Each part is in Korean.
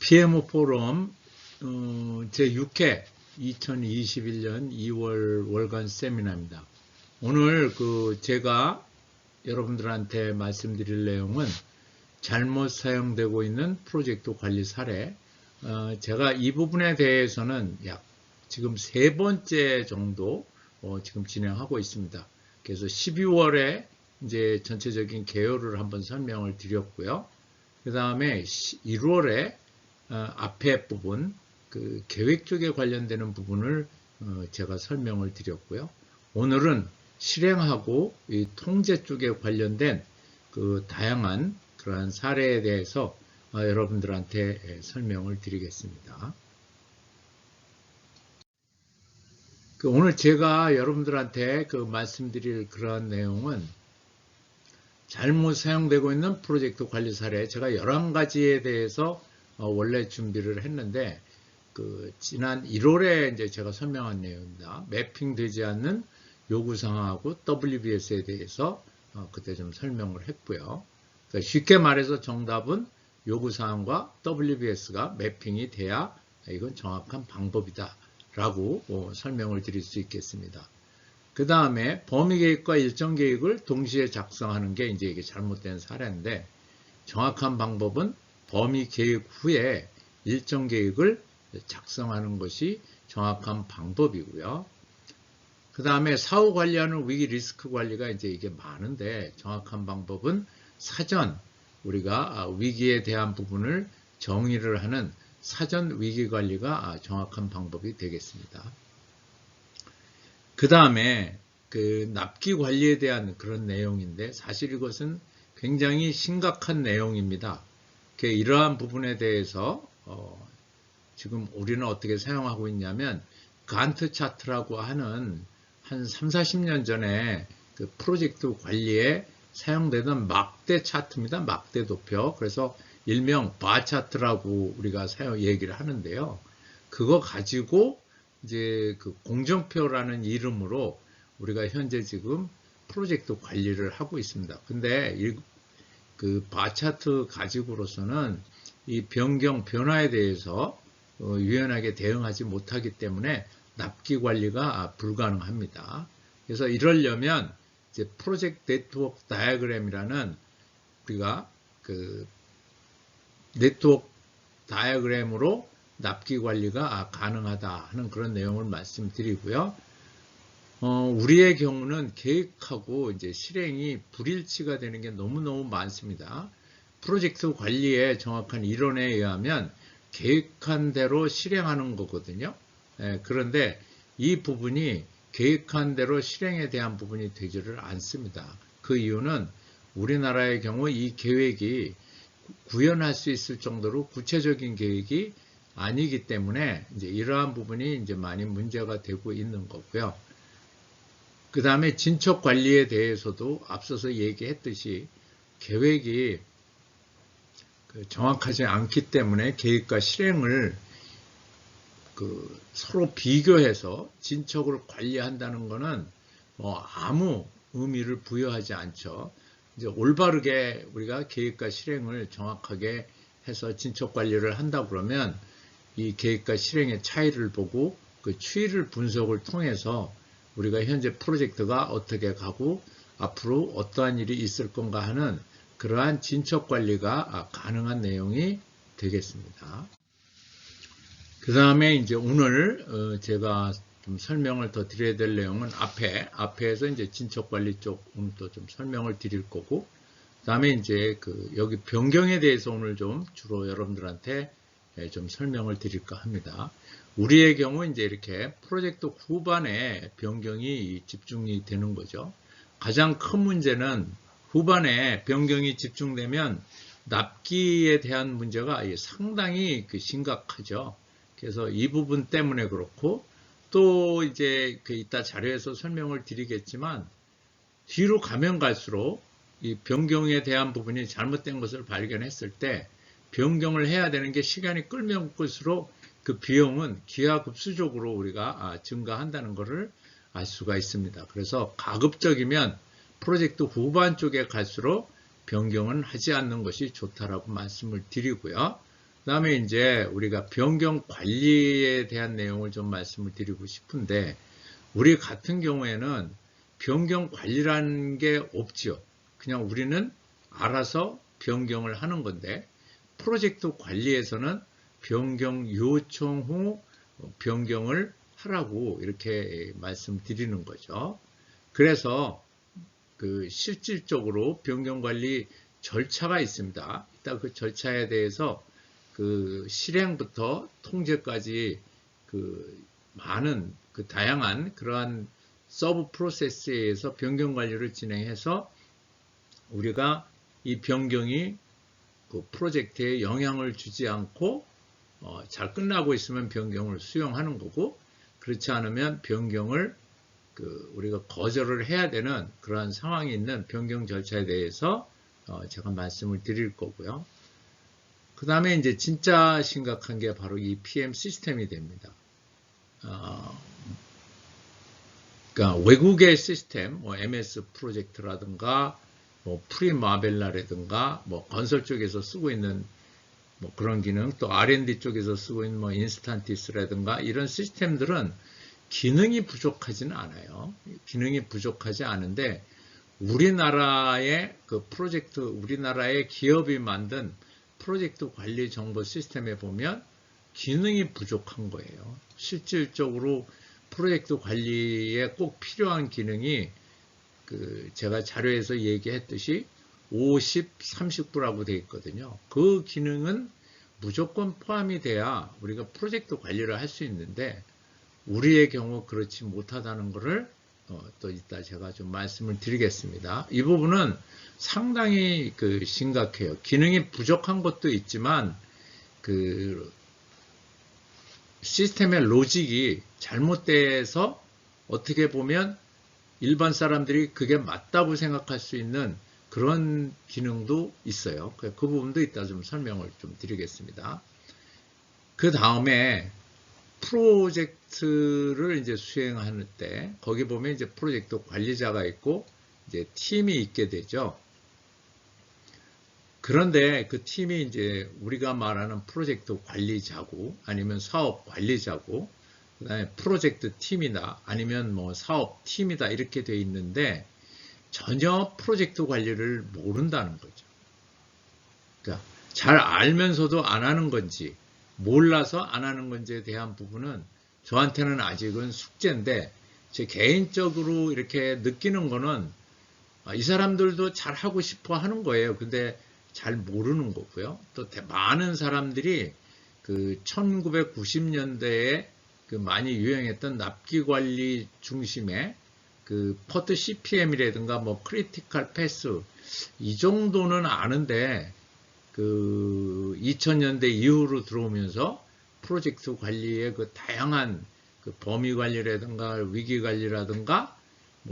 PMO 포럼 제6회 2021년 2월 월간 세미나입니다. 오늘 제가 여러분들한테 말씀드릴 내용은 잘못 사용되고 있는 프로젝트 관리 사례. 제가 이 부분에 대해서는 지금 3번째 정도 지금 진행하고 있습니다. 그래서 12월에 이제 전체적인 개요를 한번 설명을 드렸고요. 그 다음에 1월에 앞에 부분, 계획 쪽에 관련되는 부분을 제가 설명을 드렸고요. 오늘은 실행하고 이 통제 쪽에 관련된 다양한 그러한 사례에 대해서 여러분들한테 설명을 드리겠습니다. 오늘 제가 여러분들한테 말씀드릴 그러한 내용은 잘못 사용되고 있는 프로젝트 관리 사례, 제가 11가지에 대해서 원래 준비를 했는데 지난 1월에 이제 제가 설명한 내용입니다. 매핑되지 않는 요구사항하고 WBS에 대해서 그때 좀 설명을 했고요. 그러니까 쉽게 말해서 정답은 요구사항과 WBS가 매핑이 돼야 이건 정확한 방법이다 라고 설명을 드릴 수 있겠습니다. 그 다음에 범위계획과 일정계획을 동시에 작성하는 게 이제 이게 잘못된 사례인데, 정확한 방법은 범위계획 후에 일정계획을 작성하는 것이 정확한 방법이고요. 그 다음에 사후 관리하는 위기 리스크 관리가 이제 이게 많은데, 정확한 방법은 사전 우리가 위기에 대한 부분을 정의를 하는 사전 위기 관리가 정확한 방법이 되겠습니다. 그 다음에 납기 관리에 대한 그런 내용인데, 사실 이것은 굉장히 심각한 내용입니다. 이러한 부분에 대해서 지금 우리는 어떻게 사용하고 있냐면, 간트 차트라고 하는 한 3, 40년 전에 프로젝트 관리에 사용되던 막대 차트입니다. 막대 도표. 그래서 일명 바 차트라고 우리가 얘기를 하는데요. 그거 가지고 이제 공정표라는 이름으로 우리가 현재 지금 프로젝트 관리를 하고 있습니다. 근데 바 차트 가지고로서는 이 변화에 대해서 유연하게 대응하지 못하기 때문에 납기 관리가 불가능합니다. 그래서 이러려면 이제 프로젝트 네트워크 다이어그램이라는 우리가 네트워크 다이어그램으로 납기 관리가 가능하다 하는 그런 내용을 말씀드리고요. 우리의 경우는 계획하고 이제 실행이 불일치가 되는 게 너무너무 많습니다. 프로젝트 관리의 정확한 이론에 의하면 계획한 대로 실행하는 거거든요. 그런데 이 부분이 계획한 대로 실행에 대한 부분이 되지를 않습니다. 그 이유는 우리나라의 경우 이 계획이 구현할 수 있을 정도로 구체적인 계획이 아니기 때문에 이제 이러한 부분이 이제 많이 문제가 되고 있는 거고요. 그 다음에 진척 관리에 대해서도 앞서서 얘기했듯이 계획이 정확하지 않기 때문에 계획과 실행을 서로 비교해서 진척을 관리한다는 것은 아무 의미를 부여하지 않죠. 이제 올바르게 우리가 계획과 실행을 정확하게 해서 진척 관리를 한다 그러면 이 계획과 실행의 차이를 보고 그 추이를 분석을 통해서 우리가 현재 프로젝트가 어떻게 가고 앞으로 어떠한 일이 있을 건가 하는 그러한 진척 관리가 가능한 내용이 되겠습니다. 그 다음에 이제 오늘 제가 좀 설명을 더 드려야 될 내용은 앞에서 이제 진척 관리 쪽 오늘 또 좀 설명을 드릴 거고, 그 다음에 이제 여기 변경에 대해서 오늘 좀 주로 여러분들한테 좀 설명을 드릴까 합니다. 우리의 경우 이제 이렇게 프로젝트 후반에 변경이 집중이 되는 거죠. 가장 큰 문제는 후반에 변경이 집중되면 납기에 대한 문제가 상당히 심각하죠. 그래서 이 부분 때문에 그렇고, 또 이제 이따 자료에서 설명을 드리겠지만 뒤로 가면 갈수록 이 변경에 대한 부분이 잘못된 것을 발견했을 때 변경을 해야 되는 게 시간이 끌면 끌수록 그 비용은 기하급수적으로 우리가 증가한다는 것을 알 수가 있습니다. 그래서 가급적이면 프로젝트 후반 쪽에 갈수록 변경은 하지 않는 것이 좋다라고 말씀을 드리고요. 그다음에 이제 우리가 변경 관리에 대한 내용을 좀 말씀을 드리고 싶은데, 우리 같은 경우에는 변경 관리라는 게 없지요. 그냥 우리는 알아서 변경을 하는 건데, 프로젝트 관리에서는 변경 요청 후 변경을 하라고 이렇게 말씀드리는 거죠. 그래서 실질적으로 변경 관리 절차가 있습니다. 이따 그 절차에 대해서 실행부터 통제까지 많은 다양한 그러한 서브 프로세스에 의해서 변경 관리를 진행해서 우리가 이 변경이 프로젝트에 영향을 주지 않고 잘 끝나고 있으면 변경을 수용하는 거고, 그렇지 않으면 변경을 우리가 거절을 해야 되는 그러한 상황이 있는 변경 절차에 대해서 제가 말씀을 드릴 거고요. 그 다음에 이제 진짜 심각한 게 바로 이 PM 시스템이 됩니다. 그러니까 외국의 시스템, MS 프로젝트라든가 프리마벨라라든가 건설 쪽에서 쓰고 있는 그런 기능, 또 R&D 쪽에서 쓰고 있는 인스탄티스라든가 이런 시스템들은 기능이 부족하지는 않아요. 기능이 부족하지 않은데 우리나라의 프로젝트, 우리나라의 기업이 만든 프로젝트 관리 정보 시스템에 보면 기능이 부족한 거예요. 실질적으로 프로젝트 관리에 꼭 필요한 기능이 제가 자료에서 얘기했듯이 50, 39라고 되어 있거든요. 그 기능은 무조건 포함이 돼야 우리가 프로젝트 관리를 할 수 있는데, 우리의 경우 그렇지 못하다는 것을 또 이따 제가 좀 말씀을 드리겠습니다. 이 부분은 상당히 심각해요. 기능이 부족한 것도 있지만 시스템의 로직이 잘못돼서 어떻게 보면 일반 사람들이 그게 맞다고 생각할 수 있는 그런 기능도 있어요. 그 부분도 이따 좀 설명을 좀 드리겠습니다. 그 다음에 프로젝트를 이제 수행하는 때 거기 보면 이제 프로젝트 관리자가 있고 이제 팀이 있게 되죠. 그런데 그 팀이 이제 우리가 말하는 프로젝트 관리자고 아니면 사업 관리자고 그다음에 프로젝트 팀이다 아니면 사업 팀이다 이렇게 돼 있는데 전혀 프로젝트 관리를 모른다는 거죠. 그러니까 잘 알면서도 안 하는 건지 몰라서 안 하는 건지에 대한 부분은 저한테는 아직은 숙제인데, 제 개인적으로 이렇게 느끼는 거는 이 사람들도 잘 하고 싶어 하는 거예요. 근데 잘 모르는 거고요. 또 많은 사람들이 1990년대에 많이 유행했던 납기 관리 중심의 퍼트 CPM이라든가 크리티컬 패스 이 정도는 아는데 2000년대 이후로 들어오면서 프로젝트 관리의 다양한 범위 관리라든가 위기 관리라든가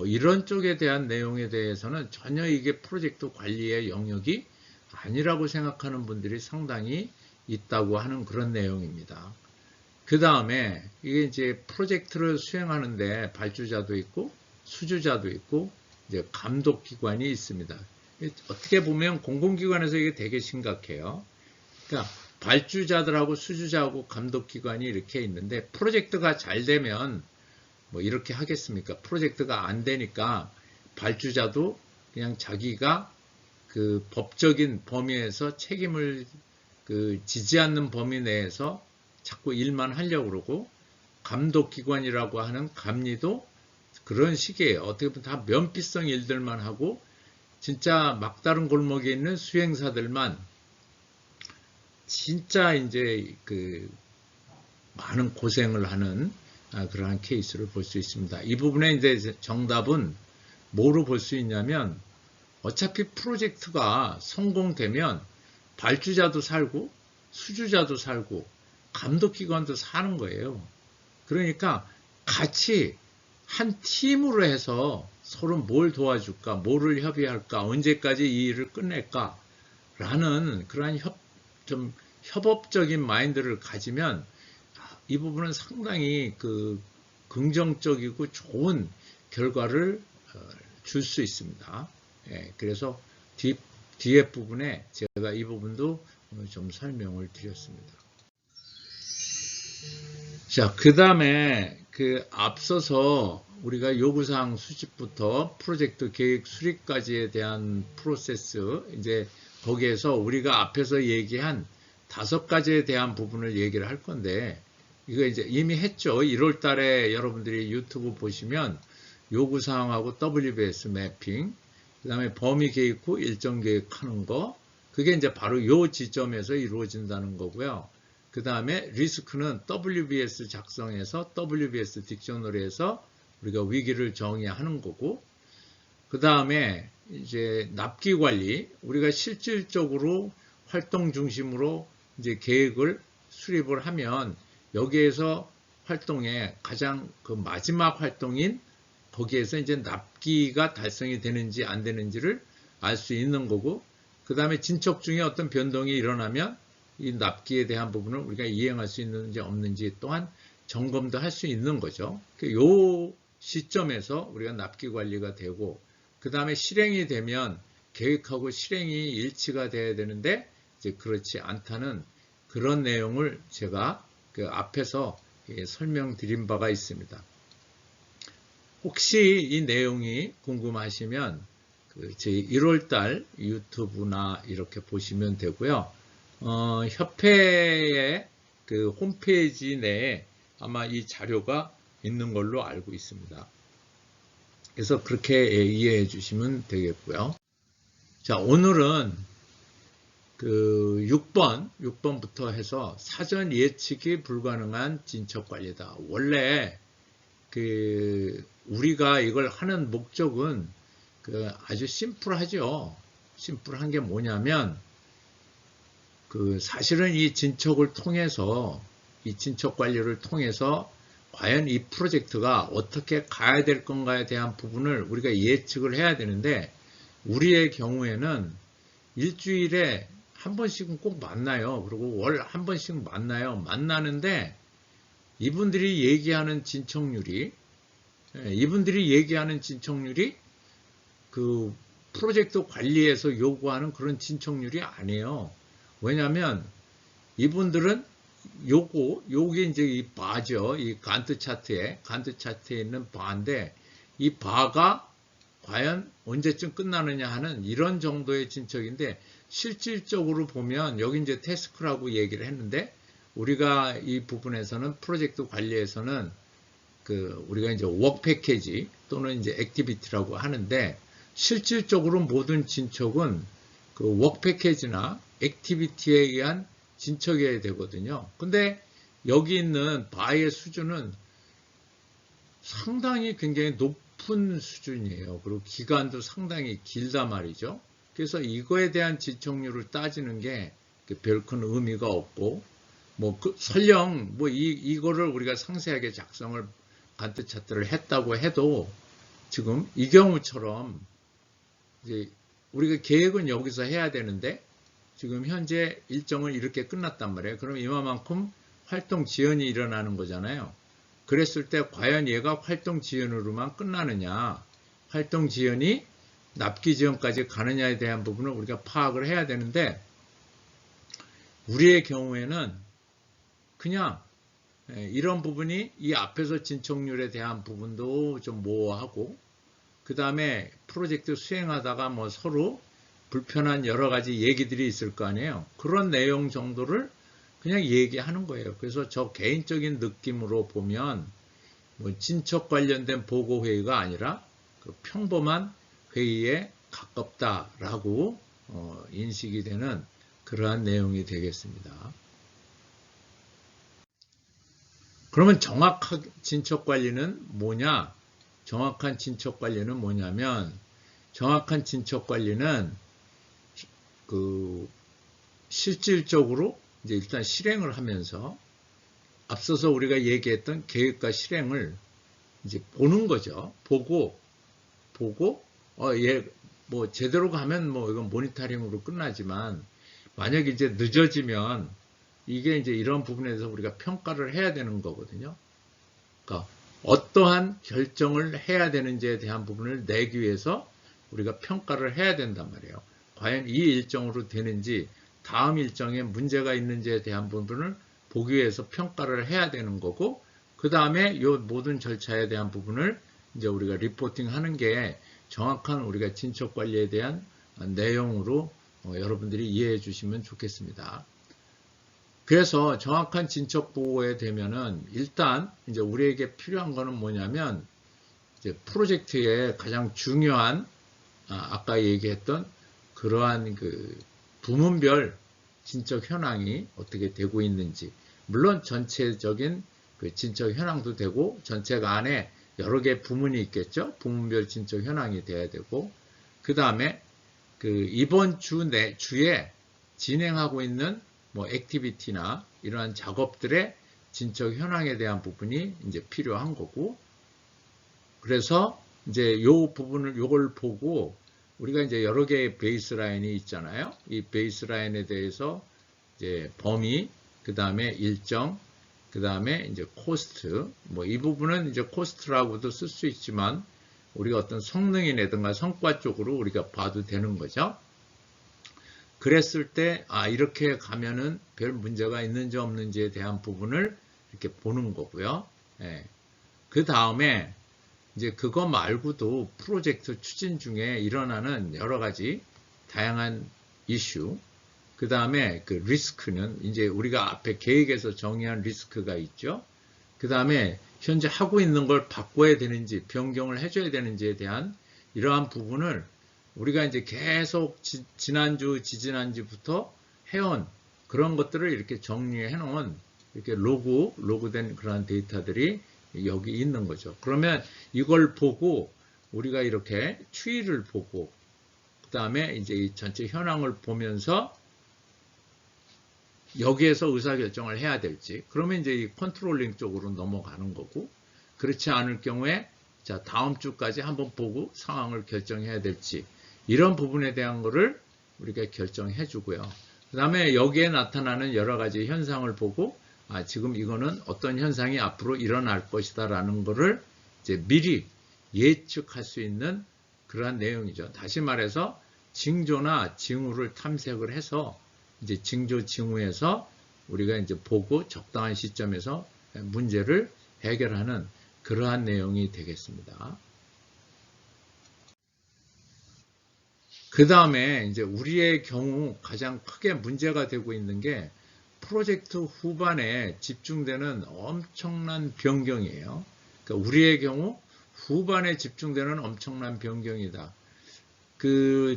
이런 쪽에 대한 내용에 대해서는 전혀 이게 프로젝트 관리의 영역이 아니라고 생각하는 분들이 상당히 있다고 하는 그런 내용입니다. 그 다음에 이게 이제 프로젝트를 수행하는데 발주자도 있고 수주자도 있고 이제 감독기관이 있습니다. 어떻게 보면 공공기관에서 이게 되게 심각해요. 그러니까 발주자들하고 수주자하고 감독기관이 이렇게 있는데 프로젝트가 잘 되면 이렇게 하겠습니까? 프로젝트가 안 되니까 발주자도 그냥 자기가 법적인 범위에서 책임을 지지 않는 범위 내에서 자꾸 일만 하려고 그러고, 감독기관이라고 하는 감리도 그런 식이에요. 어떻게 보면 다 면피성 일들만 하고 진짜 막다른 골목에 있는 수행사들만 진짜 이제 많은 고생을 하는 그러한 케이스를 볼 수 있습니다. 이 부분에 이제 정답은 뭐로 볼 수 있냐면, 어차피 프로젝트가 성공되면 발주자도 살고 수주자도 살고 감독기관도 사는 거예요. 그러니까 같이 한 팀으로 해서 서로 뭘 도와줄까, 뭐를 협의할까, 언제까지 이 일을 끝낼까 라는 그러한 좀 협업적인 마인드를 가지면 이 부분은 상당히 긍정적이고 좋은 결과를 줄 수 있습니다. 예, 그래서 뒤에 부분에 제가 이 부분도 좀 설명을 드렸습니다. 자, 그 다음에 앞서서 우리가 요구사항 수집부터 프로젝트 계획 수립까지에 대한 프로세스, 이제 거기에서 우리가 앞에서 얘기한 5가지에 대한 부분을 얘기를 할 건데, 이거 이제 이미 했죠. 1월 달에 여러분들이 유튜브 보시면 요구사항하고 WBS 매핑, 그 다음에 범위 계획 후 일정 계획하는 거, 그게 이제 바로 요 지점에서 이루어진다는 거고요. 그 다음에 리스크는 WBS 작성해서 WBS 딕셔너리에서 우리가 위기를 정의하는 거고, 그 다음에 이제 납기 관리, 우리가 실질적으로 활동 중심으로 이제 계획을 수립을 하면 여기에서 활동의 가장 마지막 활동인 거기에서 이제 납기가 달성이 되는지 안 되는지를 알 수 있는 거고, 그 다음에 진척 중에 어떤 변동이 일어나면 이 납기에 대한 부분을 우리가 이행할 수 있는지 없는지 또한 점검도 할 수 있는 거죠. 요 시점에서 우리가 납기 관리가 되고, 그 다음에 실행이 되면 계획하고 실행이 일치가 돼야 되는데 이제 그렇지 않다는 그런 내용을 제가 앞에서 설명드린 바가 있습니다. 혹시 이 내용이 궁금하시면 제 1월달 유튜브나 이렇게 보시면 되고요. 협회의 홈페이지 내에 아마 이 자료가 있는 걸로 알고 있습니다. 그래서 그렇게 이해해 주시면 되겠고요. 자, 오늘은 6번부터 해서 사전 예측이 불가능한 진척 관리다. 원래 우리가 이걸 하는 목적은 아주 심플하죠. 심플한 게 뭐냐면 사실은 이 진척을 통해서 이 진척 관리를 통해서 과연 이 프로젝트가 어떻게 가야 될 건가에 대한 부분을 우리가 예측을 해야 되는데, 우리의 경우에는 일주일에 한 번씩은 꼭 만나요. 그리고 월 한 번씩 만나요. 만나는데 이분들이 얘기하는 진척률이 프로젝트 관리에서 요구하는 그런 진척률이 아니에요. 왜냐하면 이분들은 요게 이제 이 바죠. 이 간트 차트에 있는 바인데, 이 바가 과연 언제쯤 끝나느냐 하는 이런 정도의 진척인데, 실질적으로 보면 여기 이제 태스크라고 얘기를 했는데, 우리가 이 부분에서는 프로젝트 관리에서는 우리가 이제 워크 패키지 또는 이제 액티비티라고 하는데, 실질적으로 모든 진척은 워크 패키지나 액티비티에 의한 진척이어야 되거든요. 근데 여기 있는 바의 수준은 상당히 굉장히 높은 수준이에요. 그리고 기간도 상당히 길단 말이죠. 그래서 이거에 대한 진척률을 따지는 게 별 큰 의미가 없고, 설령 이거를 우리가 상세하게 작성을 간트 차트를 했다고 해도 지금 이 경우처럼 이제 우리가 계획은 여기서 해야 되는데 지금 현재 일정은 이렇게 끝났단 말이에요. 그럼 이만큼 활동 지연이 일어나는 거잖아요. 그랬을 때 과연 얘가 활동 지연으로만 끝나느냐, 활동 지연이 납기 지연까지 가느냐에 대한 부분을 우리가 파악을 해야 되는데, 우리의 경우에는 그냥 이런 부분이 이 앞에서 진척률에 대한 부분도 좀 모호하고, 그 다음에 프로젝트 수행하다가 서로 불편한 여러 가지 얘기들이 있을 거 아니에요. 그런 내용 정도를 그냥 얘기하는 거예요. 그래서 저 개인적인 느낌으로 보면 진척 관련된 보고회의가 아니라 평범한 회의에 가깝다라고 인식이 되는 그러한 내용이 되겠습니다. 그러면 정확한 진척 관리는 뭐냐? 정확한 진척 관리는 뭐냐면, 정확한 진척 관리는 실질적으로 이제 일단 실행을 하면서 앞서서 우리가 얘기했던 계획과 실행을 이제 보는 거죠. 보고 얘 제대로 가면 이건 모니터링으로 끝나지만, 만약에 이제 늦어지면 이게 이제 이런 부분에 대해서 우리가 평가를 해야 되는 거거든요. 그러니까 어떠한 결정을 해야 되는지에 대한 부분을 내기 위해서 우리가 평가를 해야 된단 말이에요. 과연 이 일정으로 되는지, 다음 일정에 문제가 있는지에 대한 부분을 보기 위해서 평가를 해야 되는 거고, 그 다음에 이 모든 절차에 대한 부분을 이제 우리가 리포팅 하는 게 정확한 우리가 진척 관리에 대한 내용으로 여러분들이 이해해 주시면 좋겠습니다. 그래서 정확한 진척 보고에 되면은 일단 이제 우리에게 필요한 거는 뭐냐면 이제 프로젝트의 가장 중요한 아까 얘기했던 그러한 그 부문별 진척 현황이 어떻게 되고 있는지, 물론 전체적인 그 진척 현황도 되고 전체가 안에 여러 개 부문이 있겠죠. 부문별 진척 현황이 돼야 되고, 그 다음에 그 이번 주에 진행하고 있는 뭐 액티비티나 이러한 작업들의 진척 현황에 대한 부분이 이제 필요한 거고, 그래서 이제 요 부분을 요걸 보고 우리가 이제 여러 개의 베이스라인이 있잖아요. 이 베이스라인에 대해서 이제 범위, 그 다음에 일정, 그 다음에 이제 코스트, 뭐 이 부분은 이제 코스트라고도 쓸 수 있지만 우리가 어떤 성능이라든가 성과 쪽으로 우리가 봐도 되는 거죠. 그랬을 때, 이렇게 가면은 별 문제가 있는지 없는지에 대한 부분을 이렇게 보는 거고요. 예. 그 다음에 이제 그거 말고도 프로젝트 추진 중에 일어나는 여러 가지 다양한 이슈, 그 다음에 그 리스크는 이제 우리가 앞에 계획에서 정의한 리스크가 있죠. 그 다음에 현재 하고 있는 걸 바꿔야 되는지 변경을 해줘야 되는지에 대한 이러한 부분을 우리가 이제 계속 지난주, 지지난주부터 해온 그런 것들을 이렇게 정리해 놓은 이렇게 로그된 그러한 데이터들이 여기 있는 거죠. 그러면 이걸 보고 우리가 이렇게 추이를 보고 그 다음에 이제 이 전체 현황을 보면서 여기에서 의사결정을 해야 될지, 그러면 이제 이 컨트롤링 쪽으로 넘어가는 거고, 그렇지 않을 경우에 자 다음 주까지 한번 보고 상황을 결정해야 될지, 이런 부분에 대한 거를 우리가 결정해 주고요. 그 다음에 여기에 나타나는 여러 가지 현상을 보고 지금 이거는 어떤 현상이 앞으로 일어날 것이다 라는 거를 이제 미리 예측할 수 있는 그러한 내용이죠. 다시 말해서 징조나 징후를 탐색을 해서 이제 징조 징후에서 우리가 이제 보고 적당한 시점에서 문제를 해결하는 그러한 내용이 되겠습니다. 그 다음에 이제 우리의 경우 가장 크게 문제가 되고 있는 게 프로젝트 후반에 집중되는 엄청난 변경이에요. 그러니까 우리의 경우 후반에 집중되는 엄청난 변경이다.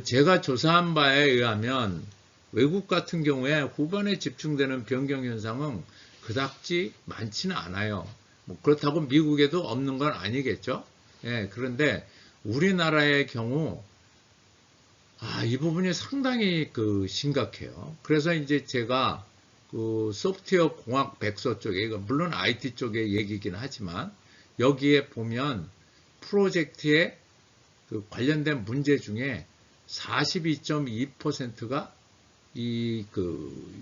제가 조사한 바에 의하면 외국 같은 경우에 후반에 집중되는 변경 현상은 그닥지 많지는 않아요. 뭐 그렇다고 미국에도 없는 건 아니겠죠. 예, 그런데 우리나라의 경우 이 부분이 상당히 심각해요. 그래서 이제 제가 소프트웨어 공학 백서 쪽에, 물론 IT 쪽의 얘기긴 하지만 여기에 보면 프로젝트에 관련된 문제 중에 42.2%가 이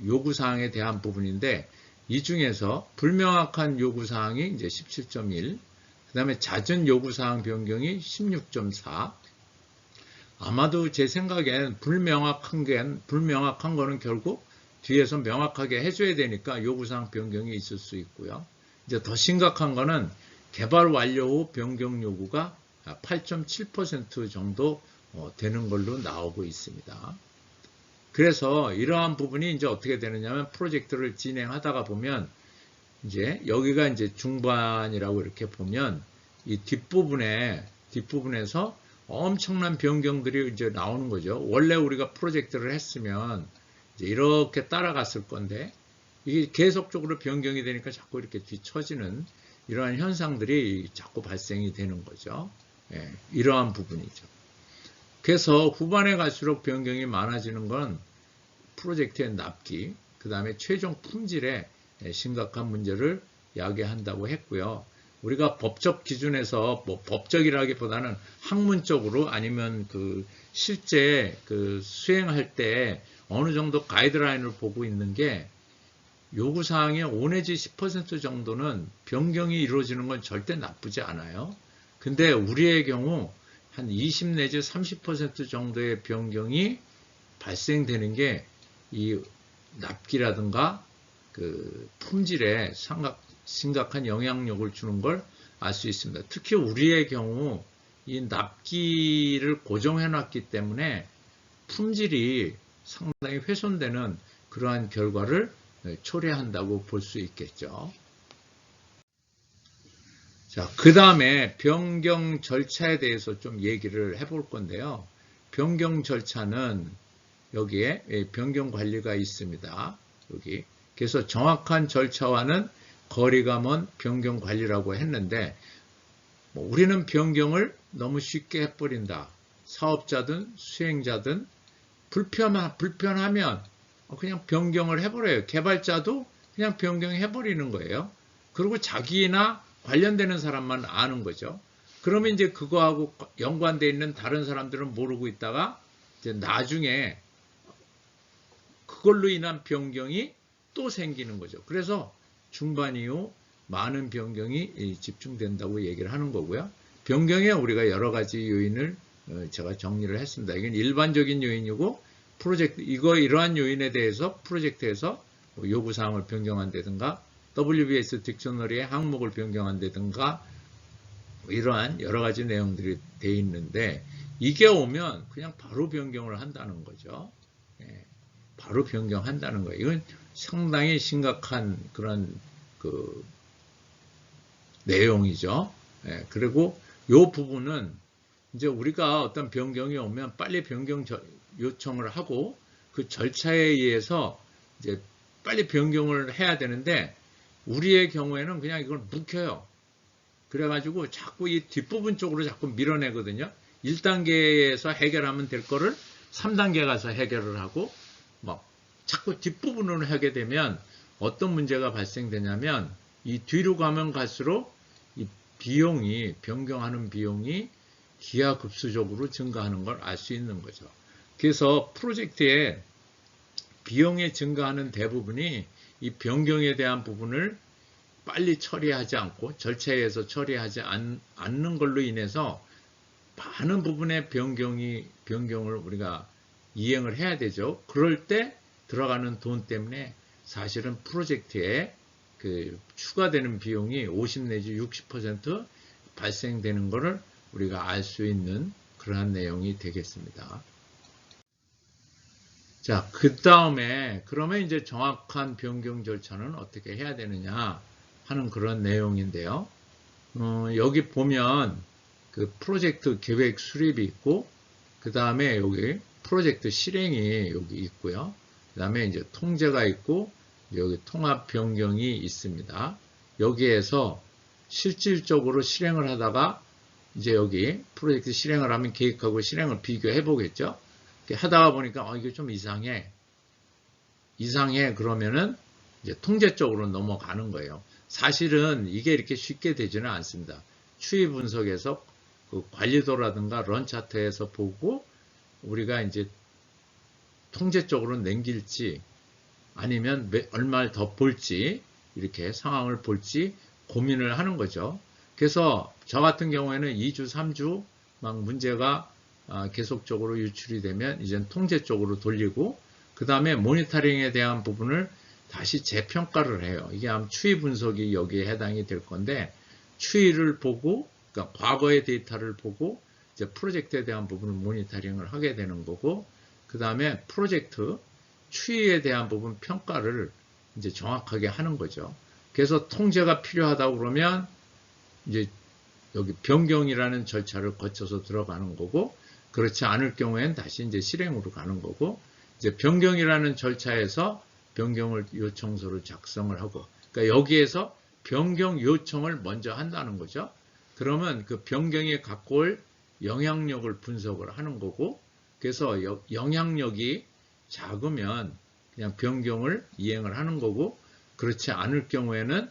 요구사항에 대한 부분인데, 이 중에서 불명확한 요구사항이 이제 17.1, 그 다음에 잦은 요구사항 변경이 16.4, 아마도 제 생각엔 불명확한 거는 결국 뒤에서 명확하게 해줘야 되니까 요구사항 변경이 있을 수 있고요. 이제 더 심각한 거는 개발 완료 후 변경 요구가 8.7% 정도 되는 걸로 나오고 있습니다. 그래서 이러한 부분이 이제 어떻게 되느냐면 프로젝트를 진행하다가 보면 이제 여기가 이제 중반이라고 이렇게 보면 이 뒷부분에서 엄청난 변경들이 이제 나오는 거죠. 원래 우리가 프로젝트를 했으면 이제 이렇게 따라갔을 건데 이게 계속적으로 변경이 되니까 자꾸 이렇게 뒤처지는 이러한 현상들이 자꾸 발생이 되는 거죠. 예, 이러한 부분이죠. 그래서 후반에 갈수록 변경이 많아지는 건 프로젝트의 납기, 그 다음에 최종 품질에 심각한 문제를 야기한다고 했고요. 우리가 법적 기준에서 뭐 법적이라기보다는 학문적으로 아니면 실제 수행할 때 어느 정도 가이드라인을 보고 있는 게 요구사항의 5 내지 10% 정도는 변경이 이루어지는 건 절대 나쁘지 않아요. 근데 우리의 경우 한 20 내지 30% 정도의 변경이 발생되는 게 이 납기라든가 품질에 심각한 영향력을 주는 걸 알 수 있습니다. 특히 우리의 경우 이 납기를 고정해 놨기 때문에 품질이 상당히 훼손되는 그러한 결과를 초래한다고 볼 수 있겠죠. 자, 그 다음에 변경 절차에 대해서 좀 얘기를 해볼 건데요. 변경 절차는 여기에 변경 관리가 있습니다. 여기. 그래서 정확한 절차와는 거리가 먼 변경 관리라고 했는데, 우리는 변경을 너무 쉽게 해버린다. 사업자든 수행자든 불편하면 그냥 변경을 해버려요. 개발자도 그냥 변경해버리는 거예요. 그리고 자기나 관련되는 사람만 아는 거죠. 그러면 이제 그거하고 연관되어 있는 다른 사람들은 모르고 있다가 이제 나중에 그걸로 인한 변경이 또 생기는 거죠. 그래서 중반 이후 많은 변경이 집중된다고 얘기를 하는 거고요. 변경에 우리가 여러 가지 요인을 제가 정리를 했습니다. 이건 일반적인 요인이고 이러한 요인에 대해서 프로젝트에서 요구사항을 변경한다든가 WBS 딕셔너리의 항목을 변경한다든가 이러한 여러 가지 내용들이 되어 있는데 이게 오면 그냥 바로 변경을 한다는 거죠. 바로 변경한다는 거예요. 이건 상당히 심각한 그런 내용이죠. 그리고 이 부분은 이제 우리가 어떤 변경이 오면 빨리 변경 요청을 하고 그 절차에 의해서 이제 빨리 변경을 해야 되는데 우리의 경우에는 그냥 이걸 묵혀요. 그래가지고 자꾸 이 뒷부분 쪽으로 자꾸 밀어내거든요. 1단계에서 해결하면 될 거를 3단계 가서 해결을 하고 자꾸 뒷부분으로 하게 되면 어떤 문제가 발생되냐면 이 뒤로 가면 갈수록 이 변경하는 비용이 기하급수적으로 증가하는 걸 알 수 있는 거죠. 그래서 프로젝트의 비용이 증가하는 대부분이 이 변경에 대한 부분을 빨리 처리하지 않고 절차에 의해서 처리하지 않는 걸로 인해서 많은 부분의 변경을 우리가 이행을 해야 되죠. 그럴 때 들어가는 돈 때문에 사실은 프로젝트에 추가되는 비용이 50 내지 60% 발생되는 것을 우리가 알 수 있는 그러한 내용이 되겠습니다. 자, 그 다음에 그러면 이제 정확한 변경 절차는 어떻게 해야 되느냐 하는 그런 내용인데요. 여기 보면 그 프로젝트 계획 수립이 있고 그 다음에 여기 프로젝트 실행이 여기 있고요. 그 다음에 이제 통제가 있고 여기 통합 변경이 있습니다. 여기에서 실질적으로 실행을 하다가 이제 여기 프로젝트 실행을 하면 계획하고 실행을 비교해 보겠죠. 하다가 보니까 이게 좀 이상해 그러면은 이제 통제 쪽으로 넘어가는 거예요. 사실은 이게 이렇게 쉽게 되지는 않습니다. 추이 분석에서 그 관리도라든가 런 차트에서 보고 우리가 이제 통제 쪽으로 넘길지 아니면 얼마를 더 볼지 이렇게 상황을 볼지 고민을 하는 거죠. 그래서 저 같은 경우에는 2주, 3주 막 문제가 계속적으로 유출이 되면 이젠 통제 쪽으로 돌리고 그 다음에 모니터링에 대한 부분을 다시 재평가를 해요. 이게 아마 추이 분석이 여기에 해당이 될 건데 추이를 보고 그러니까 과거의 데이터를 보고 이제 프로젝트에 대한 부분을 모니터링을 하게 되는 거고 그 다음에 프로젝트 추이에 대한 부분 평가를 이제 정확하게 하는 거죠. 그래서 통제가 필요하다고 그러면 이제 여기 변경이라는 절차를 거쳐서 들어가는 거고 그렇지 않을 경우에는 다시 이제 실행으로 가는 거고 이제 변경이라는 절차에서 변경을 요청서를 작성을 하고 그러니까 여기에서 변경 요청을 먼저 한다는 거죠. 그러면 그 변경이 갖고 올 영향력을 분석을 하는 거고 그래서 영향력이 작으면 그냥 변경을 이행을 하는 거고 그렇지 않을 경우에는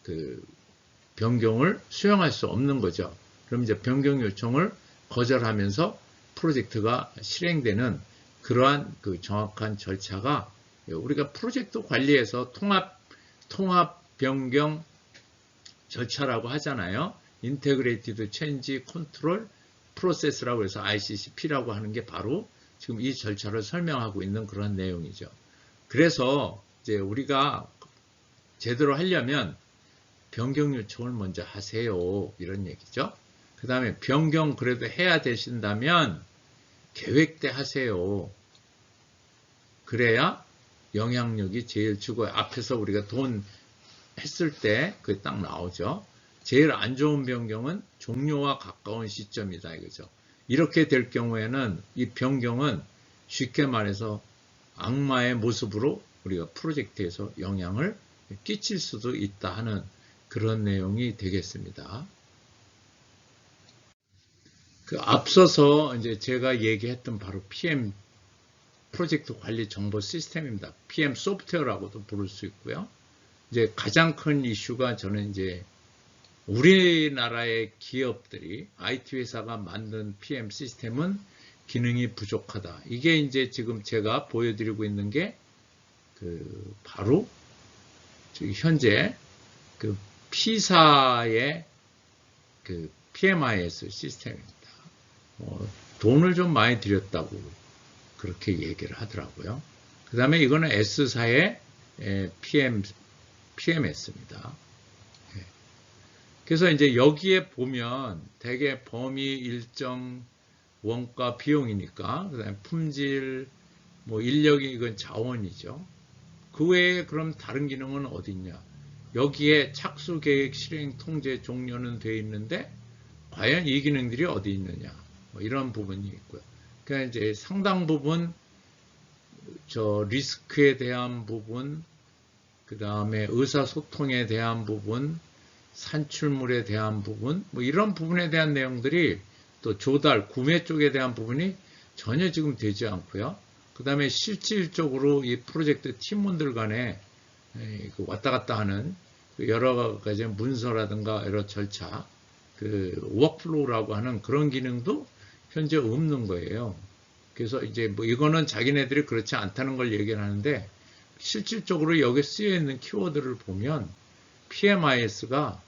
그 변경을 수용할 수 없는 거죠. 그럼 이제 변경 요청을 거절하면서 프로젝트가 실행되는 그러한 그 정확한 절차가 우리가 프로젝트 관리에서 통합 변경 절차라고 하잖아요. 인테그레이티드 체인지 컨트롤 프로세스라고 해서 ICCP라고 하는 게 바로 지금 이 절차를 설명하고 있는 그런 내용이죠. 그래서 이제 우리가 제대로 하려면 변경 요청을 먼저 하세요. 이런 얘기죠. 그 다음에 변경 그래도 해야 되신다면 계획 때 하세요. 그래야 영향력이 제일 주고요. 앞에서 우리가 돈 했을 때 그게 딱 나오죠. 제일 안 좋은 변경은 종료와 가까운 시점이다 이거죠. 이렇게 될 경우에는 이 변경은 쉽게 말해서 악마의 모습으로 우리가 프로젝트에서 영향을 끼칠 수도 있다 하는 그런 내용이 되겠습니다. 그 앞서서 이제 제가 얘기했던 바로 PM 프로젝트 관리 정보 시스템입니다. PM 소프트웨어라고도 부를 수 있고요. 이제 가장 큰 이슈가 저는 이제 우리나라의 기업들이 IT 회사가 만든 PM 시스템은 기능이 부족하다. 이게 이제 지금 제가 보여드리고 있는 게 그 바로 현재 그 P사의 그 PMIS 시스템입니다. 돈을 좀 많이 들였다고 그렇게 얘기를 하더라고요. 그 다음에 이거는 S사의 PMS입니다. 그래서 이제 여기에 보면 대개 범위 일정 원가 비용이니까 그 다음에 품질 뭐 인력이 이건 자원이죠. 그 외에 그럼 다른 기능은 어디 있냐? 여기에 착수 계획 실행 통제 종료는 되어 있는데 과연 이 기능들이 어디 있느냐? 뭐 이런 부분이 있고요. 그러니까 이제 상당 부분 저 리스크에 대한 부분, 그 다음에 의사소통에 대한 부분, 산출물에 대한 부분, 뭐 이런 부분에 대한 내용들이 또 조달, 구매 쪽에 대한 부분이 전혀 지금 되지 않고요. 그 다음에 실질적으로 이 프로젝트 팀원들 간에 왔다 갔다 하는 여러 가지 문서라든가 여러 절차, 그 워크플로우라고 하는 그런 기능도 현재 없는 거예요. 그래서 이제 뭐 이거는 자기네들이 그렇지 않다는 걸 얘기를 하는데 실질적으로 여기 쓰여 있는 키워드를 보면 PMIS가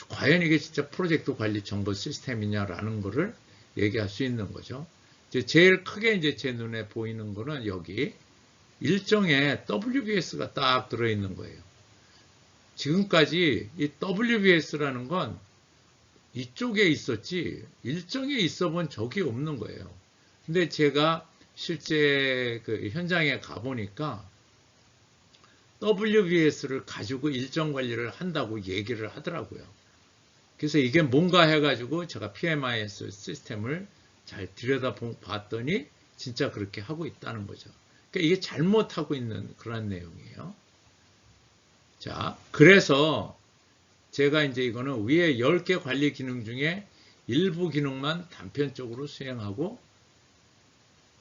과연 이게 진짜 프로젝트 관리 정보 시스템이냐라는 거를 얘기할 수 있는 거죠. 이제 제일 크게 이제 제 눈에 보이는 거는 여기 일정에 WBS가 딱 들어있는 거예요. 지금까지 이 WBS라는 건 이쪽에 있었지 일정에 있어 본 적이 없는 거예요. 근데 제가 실제 그 현장에 가보니까 WBS를 가지고 일정 관리를 한다고 얘기를 하더라고요. 그래서 이게 뭔가 해가지고 제가 PMIS 시스템을 잘 들여다봤더니 진짜 그렇게 하고 있다는 거죠. 그러니까 이게 잘못하고 있는 그런 내용이에요. 자, 그래서 제가 이제 이거는 위에 10개 관리 기능 중에 일부 기능만 단편적으로 수행하고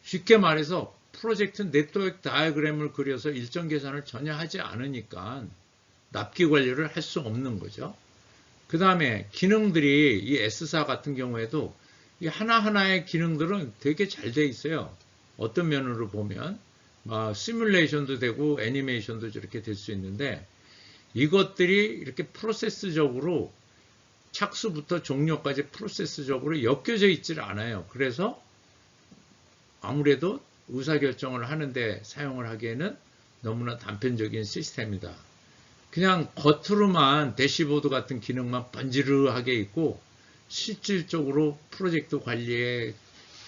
쉽게 말해서 프로젝트 네트워크 다이어그램을 그려서 일정 계산을 전혀 하지 않으니까 납기 관리를 할 수 없는 거죠. 그 다음에 기능들이 이 S사 같은 경우에도 이 하나하나의 기능들은 되게 잘 돼 있어요. 어떤 면으로 보면 시뮬레이션도 되고 애니메이션도 저렇게 될 수 있는데 이것들이 이렇게 프로세스적으로 착수부터 종료까지 프로세스적으로 엮여져 있질 않아요. 그래서 아무래도 의사결정을 하는데 사용을 하기에는 너무나 단편적인 시스템이다. 그냥 겉으로만 대시보드 같은 기능만 번지르하게 있고 실질적으로 프로젝트 관리의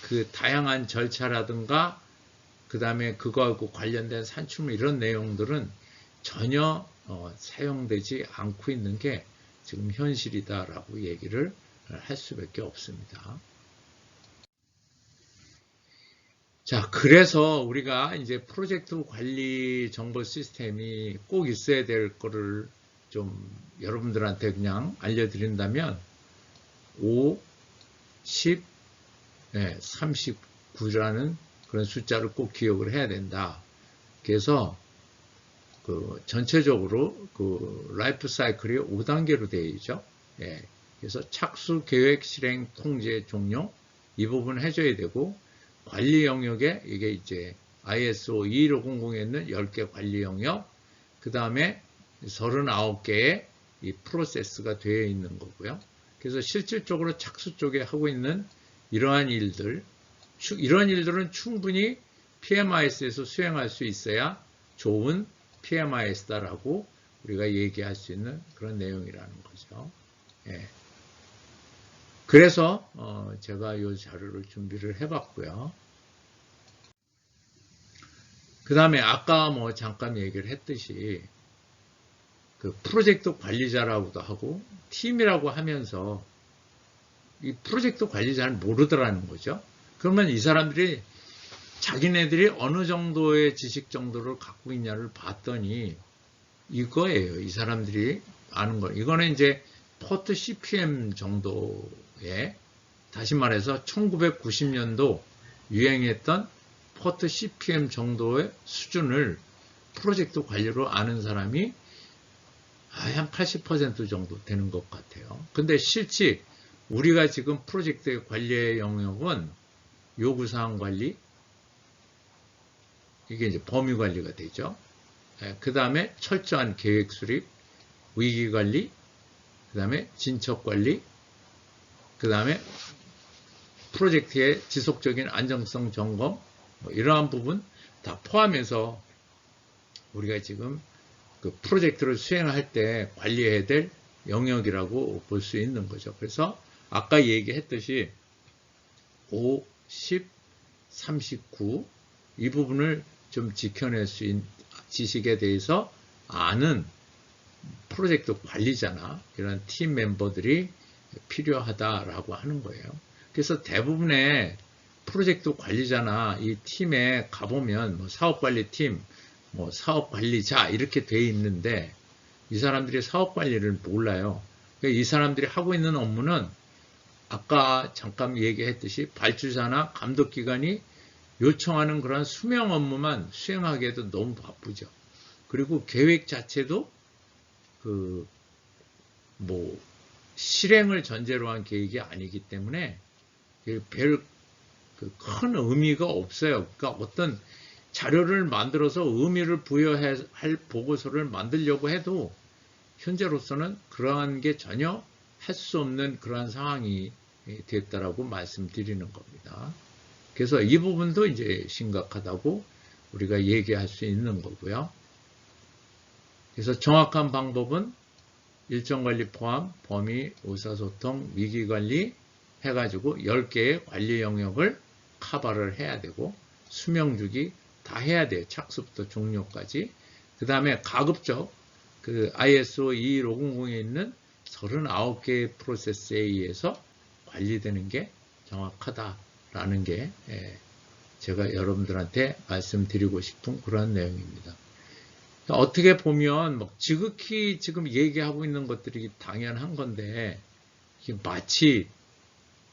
그 다양한 절차라든가 그 다음에 그거하고 관련된 산출물 이런 내용들은 전혀 사용되지 않고 있는 게 지금 현실이다라고 얘기를 할 수밖에 없습니다. 자, 그래서 우리가 이제 프로젝트 관리 정보 시스템이 꼭 있어야 될 거를 좀 여러분들한테 그냥 알려드린다면 5, 10, 39라는 그런 숫자를 꼭 기억을 해야 된다. 그래서 그 전체적으로 그 라이프 사이클이 5단계로 되어 있죠. 그래서 착수, 계획, 실행, 통제, 종료 이 부분 해줘야 되고 관리 영역에 이게 이제 ISO 21500에 있는 10개 관리 영역, 그 다음에 39개의 이 프로세스가 되어 있는 거고요. 그래서 실질적으로 착수 쪽에 하고 있는 이러한 일들은 충분히 PMIS에서 수행할 수 있어야 좋은 PMIS다라고 우리가 얘기할 수 있는 그런 내용이라는 거죠. 예. 그래서 제가 이 자료를 준비를 해봤고요. 그 다음에 아까 뭐 잠깐 얘기를 했듯이 그 프로젝트 관리자라고도 하고 팀이라고 하면서 이 프로젝트 관리자를 모르더라는 거죠. 그러면 이 사람들이 자기네들이 어느 정도의 지식 정도를 갖고 있냐를 봤더니 이거예요. 이 사람들이 아는 거. 이거는 이제 포트 CPM 정도의, 다시 말해서 1990년도 유행했던 포트 CPM 정도의 수준을 프로젝트 관리로 아는 사람이 한 80% 정도 되는 것 같아요. 근데 실제 우리가 지금 프로젝트 관리의 영역은 요구사항 관리, 이게 이제 범위 관리가 되죠. 그 다음에 철저한 계획 수립, 위기 관리, 그 다음에 진척 관리, 그 다음에 프로젝트의 지속적인 안정성 점검, 뭐 이러한 부분 다 포함해서 우리가 지금 그 프로젝트를 수행할 때 관리해야 될 영역이라고 볼 수 있는 거죠. 그래서 아까 얘기했듯이 5, 10, 39 이 부분을 좀 지켜낼 수 있는 지식에 대해서 아는 프로젝트 관리자나 이런 팀 멤버들이 필요하다라고 하는 거예요. 그래서 대부분의 프로젝트 관리자나 이 팀에 가보면 뭐 사업관리팀, 뭐 사업관리자 이렇게 돼 있는데 이 사람들이 사업관리를 몰라요. 그러니까 이 사람들이 하고 있는 업무는 아까 잠깐 얘기했듯이 발주자나 감독기관이 요청하는 그런 수명 업무만 수행하기에도 너무 바쁘죠. 그리고 계획 자체도 뭐 실행을 전제로 한 계획이 아니기 때문에 별 큰 의미가 없어요. 그러니까 어떤 자료를 만들어서 의미를 부여할 보고서를 만들려고 해도 현재로서는 그러한 게 전혀 할 수 없는 그러한 상황이 됐다라고 말씀드리는 겁니다. 그래서 이 부분도 이제 심각하다고 우리가 얘기할 수 있는 거고요. 그래서 정확한 방법은 일정관리 포함, 범위, 의사소통, 위기관리 해가지고 10개의 관리 영역을 커버를 해야 되고 수명주기 다 해야 돼요. 착수부터 종료까지. 그 다음에 가급적 그 ISO 21500에 있는 39개의 프로세스에 의해서 관리되는 게 정확하다라는 게 제가 여러분들한테 말씀드리고 싶은 그런 내용입니다. 어떻게 보면 지극히 지금 얘기하고 있는 것들이 당연한 건데 마치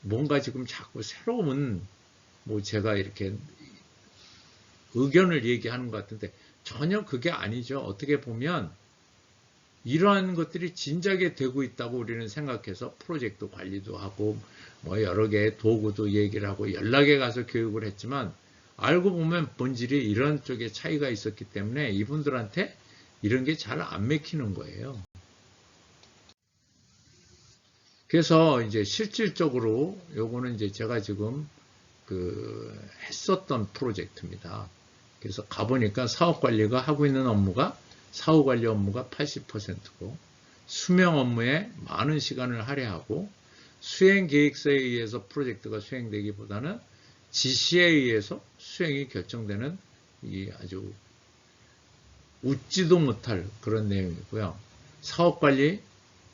뭔가 지금 자꾸 새로운 뭐 제가 이렇게 의견을 얘기하는 것 같은데 전혀 그게 아니죠. 어떻게 보면 이러한 것들이 진작에 되고 있다고 우리는 생각해서 프로젝트 관리도 하고 뭐 여러 개의 도구도 얘기를 하고 연락에 가서 교육을 했지만 알고 보면 본질이 이런 쪽에 차이가 있었기 때문에 이분들한테 이런 게 잘 안 맥히는 거예요. 그래서 이제 실질적으로 요거는 이제 제가 지금 했었던 프로젝트입니다. 그래서 가보니까 사업관리가 하고 있는 업무가 사후관리 업무가 80%고 수명 업무에 많은 시간을 할애하고 수행계획서에 의해서 프로젝트가 수행되기보다는 지시에 의해서 수행이 결정되는 이 아주 웃지도 못할 그런 내용이고요. 사업관리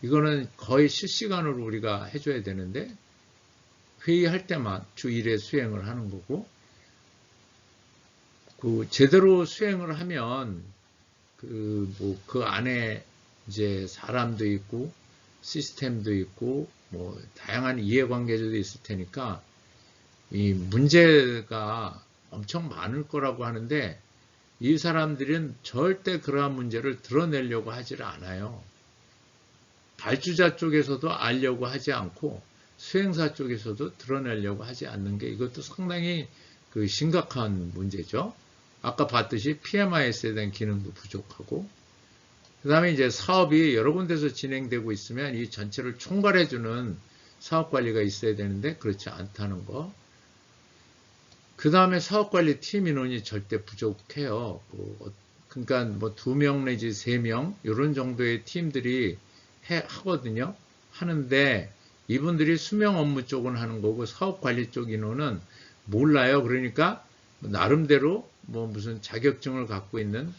이거는 거의 실시간으로 우리가 해줘야 되는데 회의할 때만 주 1회 수행을 하는 거고 제대로 수행을 하면 그 안에 이제 사람도 있고 시스템도 있고 뭐 다양한 이해관계자도 있을 테니까 이 문제가 엄청 많을 거라고 하는데 이 사람들은 절대 그러한 문제를 드러내려고 하질 않아요. 발주자 쪽에서도 알려고 하지 않고 수행사 쪽에서도 드러내려고 하지 않는 게 이것도 상당히 심각한 문제죠. 아까 봤듯이 PMIS에 대한 기능도 부족하고 그 다음에 이제 사업이 여러 군데서 진행되고 있으면 이 전체를 총괄해주는 사업관리가 있어야 되는데 그렇지 않다는 거. 그 다음에 사업관리 팀 인원이 절대 부족해요. 그러니까 뭐 2명 내지 3명 이런 정도의 팀들이 하거든요. 하는데 이분들이 수명 업무 쪽은 하는 거고 사업 관리 쪽 인원은 몰라요. 그러니까 나름대로 뭐 무슨 자격증을 갖고 있는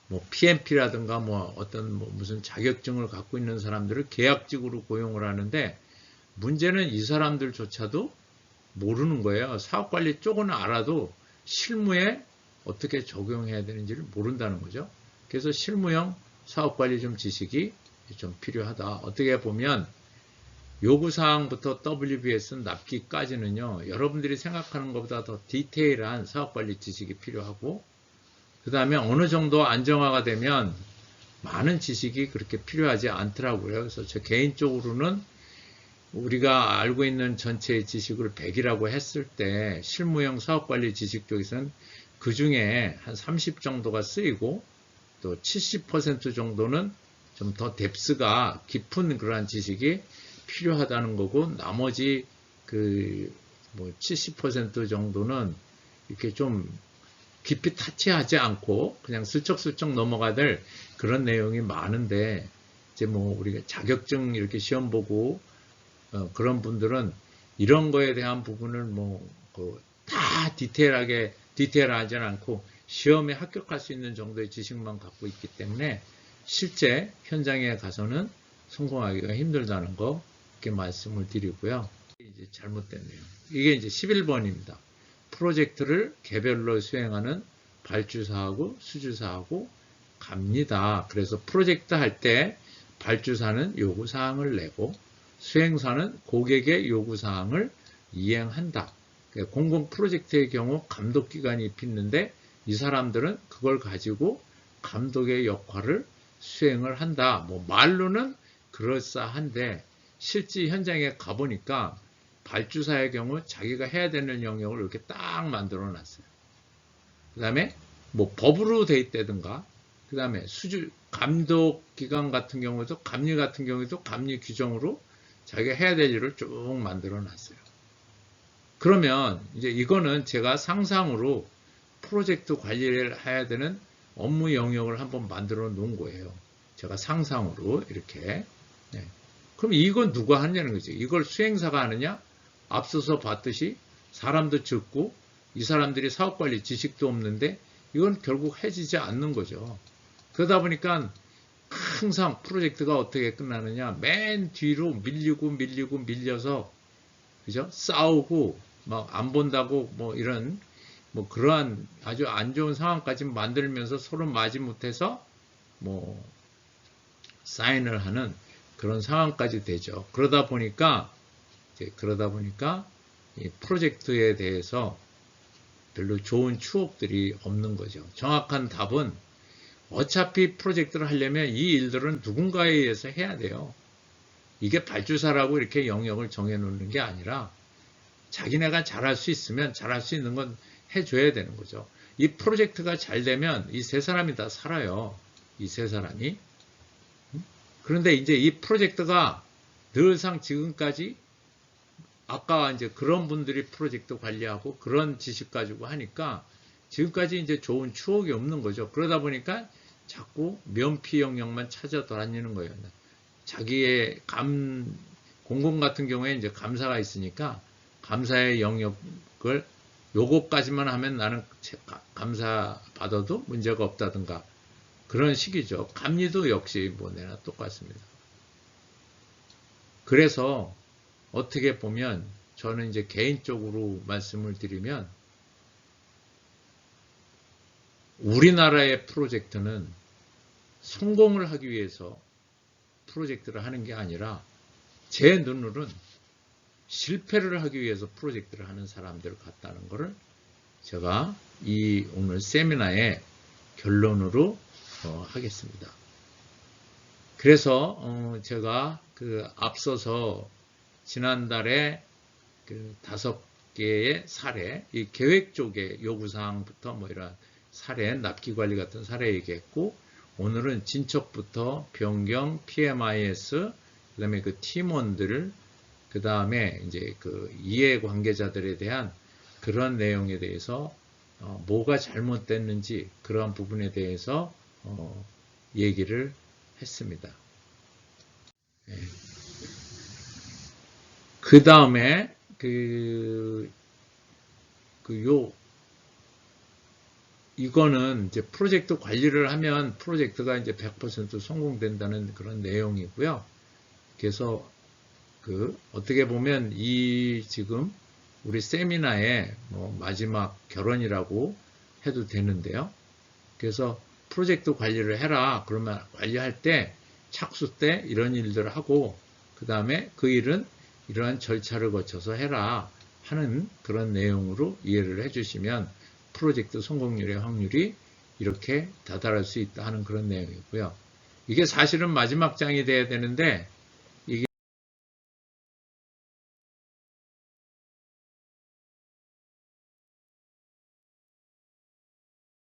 뭐 PMP라든가 뭐 어떤 뭐 무슨 자격증을 갖고 있는 사람들을 계약직으로 고용을 하는데 문제는 이 사람들조차도 모르는 거예요. 사업관리 쪽은 알아도 실무에 어떻게 적용해야 되는지를 모른다는 거죠. 그래서 실무형 사업관리 좀 지식이 좀 필요하다. 어떻게 보면 요구사항부터 WBS 납기까지는요. 여러분들이 생각하는 것보다 더 디테일한 사업관리 지식이 필요하고 그 다음에 어느 정도 안정화가 되면 많은 지식이 그렇게 필요하지 않더라고요. 그래서 저 개인적으로는 우리가 알고 있는 전체의 지식을 100이라고 했을 때 실무형 사업관리 지식 쪽에서는 그 중에 한 30 정도가 쓰이고 또 70% 정도는 좀 더 뎁스가 깊은 그러한 지식이 필요하다는 거고 나머지 그 뭐 70% 정도는 이렇게 좀 깊이 타치하지 않고 그냥 슬쩍슬쩍 넘어가 될 그런 내용이 많은데 이제 뭐 우리가 자격증 이렇게 시험 보고 그런 분들은 이런 거에 대한 부분을 뭐 다 디테일하지 않고 시험에 합격할 수 있는 정도의 지식만 갖고 있기 때문에 실제 현장에 가서는 성공하기가 힘들다는 거 이렇게 말씀을 드리고요. 이제 잘못됐네요. 이게 이제 11번입니다. 프로젝트를 개별로 수행하는 발주사하고 수주사하고 갑니다. 그래서 프로젝트 할 때 발주사는 요구사항을 내고 수행사는 고객의 요구사항을 이행한다. 공공 프로젝트의 경우 감독기관이 있는데 이 사람들은 그걸 가지고 감독의 역할을 수행을 한다. 뭐 말로는 그럴싸한데 실제 현장에 가보니까 발주사의 경우 자기가 해야 되는 영역을 이렇게 딱 만들어 놨어요. 그 다음에 뭐 법으로 돼 있다든가 그 다음에 감독기관 같은 경우도 감리 같은 경우도 감리 규정으로 자기가 해야 될 일을 쭉 만들어 놨어요. 그러면 이제 이거는 제가 상상으로 프로젝트 관리를 해야 되는 업무 영역을 한번 만들어 놓은 거예요. 제가 상상으로 이렇게. 네. 그럼 이건 누가 하느냐는 거지. 이걸 수행사가 하느냐? 앞서서 봤듯이 사람도 적고 이 사람들이 사업관리 지식도 없는데 이건 결국 해지지 않는 거죠. 그러다 보니까 항상 프로젝트가 어떻게 끝나느냐? 맨 뒤로 밀려서 그죠? 싸우고 막 안 본다고 뭐 이런 뭐 그러한 아주 안 좋은 상황까지 만들면서 서로 마지못해서 뭐 사인을 하는 그런 상황까지 되죠. 그러다 보니까 이 프로젝트에 대해서 별로 좋은 추억들이 없는 거죠. 정확한 답은 어차피 프로젝트를 하려면 이 일들은 누군가에 의해서 해야 돼요. 이게 발주사라고 이렇게 영역을 정해놓는 게 아니라 자기네가 잘할 수 있으면 잘할 수 있는 건 해줘야 되는 거죠. 이 프로젝트가 잘 되면 이 세 사람이 다 살아요. 이 세 사람이. 그런데 이제 이 프로젝트가 늘상 지금까지 아까 이제 그런 분들이 프로젝트 관리하고 그런 지식 가지고 하니까 지금까지 이제 좋은 추억이 없는 거죠. 그러다 보니까 자꾸 면피 영역만 찾아 다니는 거예요. 자기의 공공 같은 경우에 이제 감사가 있으니까 감사의 영역을 요거까지만 하면 나는 감사 받아도 문제가 없다든가 그런 식이죠. 감리도 역시 뭐 내나 똑같습니다. 그래서 어떻게 보면 저는 이제 개인적으로 말씀을 드리면 우리나라의 프로젝트는 성공을 하기 위해서 프로젝트를 하는 게 아니라 제 눈으로는 실패를 하기 위해서 프로젝트를 하는 사람들 같다는 것을 제가 이 오늘 세미나의 결론으로 하겠습니다. 그래서 제가 그 앞서서 지난달에 그 5개의 사례, 이 계획 쪽의 요구사항부터 뭐 이런 사례, 납기관리 같은 사례 얘기했고 오늘은 진척부터 변경, PMIS, 그 다음에 그 팀원들, 그 다음에 이제 그 이해관계자들에 대한 그런 내용에 대해서 뭐가 잘못됐는지 그러한 부분에 대해서 얘기를 했습니다. 그 다음에 이거는 이제 프로젝트 관리를 하면 프로젝트가 이제 100% 성공된다는 그런 내용이고요. 그래서 어떻게 보면 지금 우리 세미나의 마지막 결론이라고 해도 되는데요. 그래서 프로젝트 관리를 해라. 그러면 관리할 때 착수 때 이런 일들을 하고 그 다음에 그 일은 이러한 절차를 거쳐서 해라 하는 그런 내용으로 이해를 해주시면 프로젝트 성공률의 확률이 이렇게 다다를 수 있다 하는 그런 내용이고요. 이게 사실은 마지막 장이 돼야 되는데